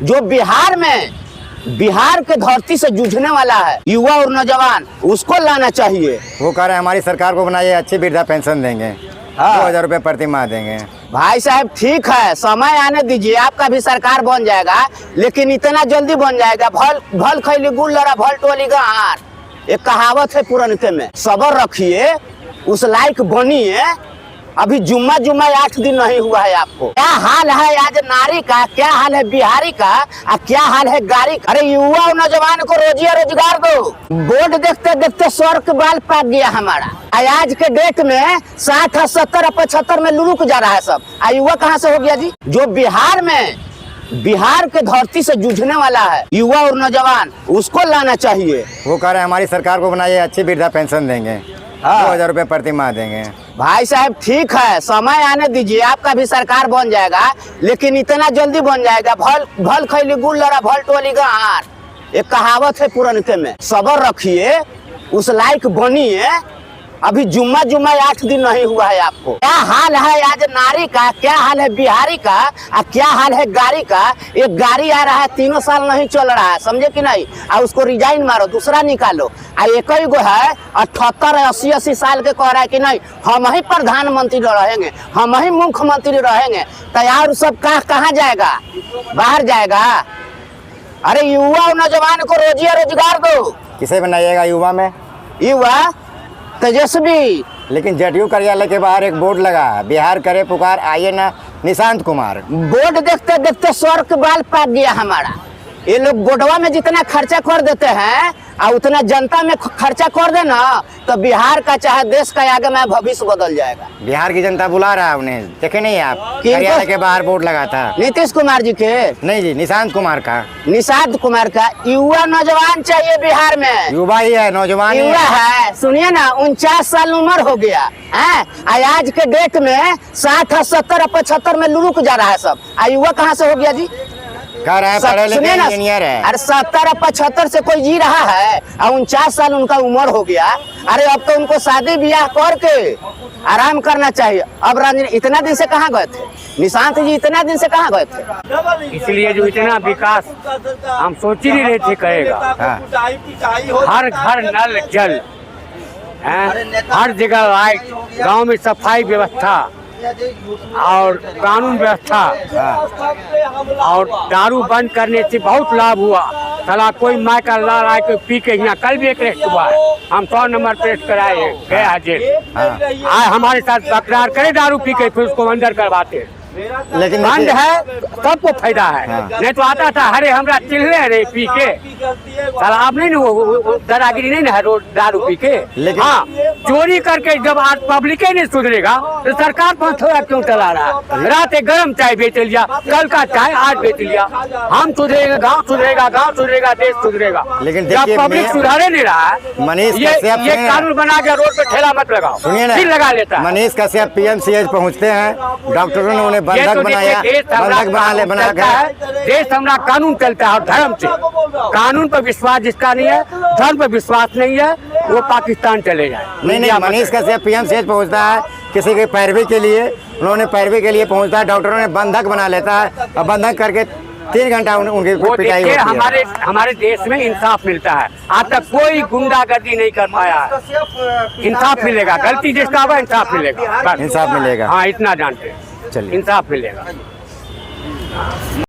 वो कह रहे हैं हमारी सरकार को बनाइए, अच्छी वृद्धा पेंशन देंगे, 2000 रुपये प्रति माह देंगे। भाई साहब ठीक है, समय आने दीजिए, आपका भी सरकार बन जाएगा, लेकिन इतना जल्दी बन जाएगा। भल खैली गुल लड़ा भल टोली गार, एक कहावत है पुरनके में। सबर रखिए, उस लायक बनिए। अभी जुम्मा 8 दिन नहीं हुआ है आपको। क्या हाल है आज नारी का, क्या हाल है बिहारी का, और क्या हाल है गाड़ी का। अरे युवा और नौजवान को रोजगार दो। बोर्ड देखते देखते स्वर के बाल पाक गया हमारा। आज के डेट में 60, 70, 75 में लुरुक जा रहा है सब। युवा कहाँ से हो गया जी। जो बिहार के धरती से जूझने वाला है युवा और नौजवान, उसको लाना चाहिए। वो कह रहे हैं हमारी सरकार को बनाइए, अच्छी वृद्धा पेंशन देंगे, 2000 रुपये प्रति माह देंगे। भाई साहब ठीक है, समय आने दीजिए, आपका भी सरकार बन जाएगा, लेकिन इतना जल्दी बन जाएगा। भल खैली गुल लड़ा भल टोली गार, एक कहावत है पुरनके में। सबर रखिए, उस लायक बनिए। अभी जुम्मा 8 दिन नहीं हुआ है आपको। क्या हाल है आज नारी का, क्या हाल है बिहारी का, और क्या हाल है गाड़ी का। एक गाड़ी आ रहा है 3 साल नहीं चल रहा है, समझे कि नहीं। और उसको रिजाइन मारो, दूसरा निकालो। एक ही गो है 78, 80 साल के कह रहा है कि नहीं हम ही प्रधानमंत्री रहेंगे, हम ही मुख्यमंत्री रहेंगे। तैयार सब कहाँ जाएगा, बाहर जाएगा। अरे युवा और नौजवान को रोजगार दो। किसे बनाइएगा युवा में? युवा तेजस्वी। लेकिन जदयू कार्यालय के बाहर एक बोर्ड लगा, बिहार करे पुकार, आइए ना निशांत कुमार। बोर्ड देखते देखते स्वर के बाल पाक गया हमारा। ये लोग बोर्डवा में जितना खर्चा कर देते हैं और उतना जनता में खर्चा कर देना, तो बिहार का चाहे देश का आगे में भविष्य बदल जाएगा। बिहार की जनता बुला रहा है उन्हें, देखे नहीं आप? कार्यालय के बाहर बोर्ड लगा था। नीतीश कुमार जी के? नहीं जी, निशांत कुमार का। निशांत कुमार का। युवा नौजवान चाहिए बिहार में। युवा ही है, नौजवान युवा है। सुनिए ना, 49 साल उम्र हो गया है। आज के डेट में 60, 70, 75 में लुरुक जा रहा है सब। युवा कहाँ से हो गया जी। कह रहा है पढ़े लिखे इंजीनियर है। अरे 70, 75 से कोई जी रहा है, और 49 साल उनका उम्र हो गया। अरे अब तो उनको शादी ब्याह करके आराम करना चाहिए। अब इतना दिन से कहाँ गए थे निशांत जी, इतना दिन से कहाँ गए थे? इसलिए जो इतना विकास हम सोच ही नहीं रहे थे करेगा। हर घर नल जल, हर जगह लाइट, गांव में सफाई व्यवस्था और कानून व्यवस्था, और दारू बंद करने से बहुत लाभ हुआ। साला कोई माय का ला रहा है, कोई पी के यहाँ। कल भी एक रेस्ट हुआ है, हम 100 नंबर पेश कराए गए हाजिर। हमारे साथ तकरार करे दारू पी के, फिर उसको अंदर करवाते। लेकिन बंद है सबको फायदा है। नहीं तो आता था अरे हमरा चिल्ले रे पी के। साला आप नहीं वो दादागिरी नहीं ना है रोज दारू पी के। लेकिन हाँ, चोरी करके जब आज पब्लिक ही नहीं सुधरेगा तो सरकार पर थोड़ा क्यों चला रहा है। रात एक गर्म चाय बेच लिया, कल का चाय आज बेच लिया। हम सुधरेगा, गाँव सुधरेगा, गाँव सुधरेगा, देश सुधरेगा। लेकिन जब पब्लिक सुधारे नहीं रहा है, ये कानून बना के रोड पे ठेला मत लगाओ, सुनिए ना, फिर लगा लेता है। मनीष कश्यप PMCH पहुँचते हैं, डॉक्टरों ने उन्हें बंधक बनाया, बना देश हमारा कानून चलता है और धर्म से। कानून पर विश्वास जिसका नहीं है, धर्म पर विश्वास नहीं है, वो पाकिस्तान चले जाए। नहीं, मनीष कश्यप PMCH पहुंचता है किसी की पैरवी के लिए, उन्होंने पैरवी के लिए पहुंचता है, डॉक्टरों ने बंधक बना लेता है और बंधक करके 3 घंटा उनकी पिटाई होती है। हमारे देश में इंसाफ मिलता है, आज तक कोई गुंडागर्दी नहीं कर पाया है। इंसाफ मिलेगा, गलती जिसका होगा इंसाफ मिलेगा, इंसाफ मिलेगा। हाँ, इतना जानते हैं, चलिए इंसाफ मिलेगा।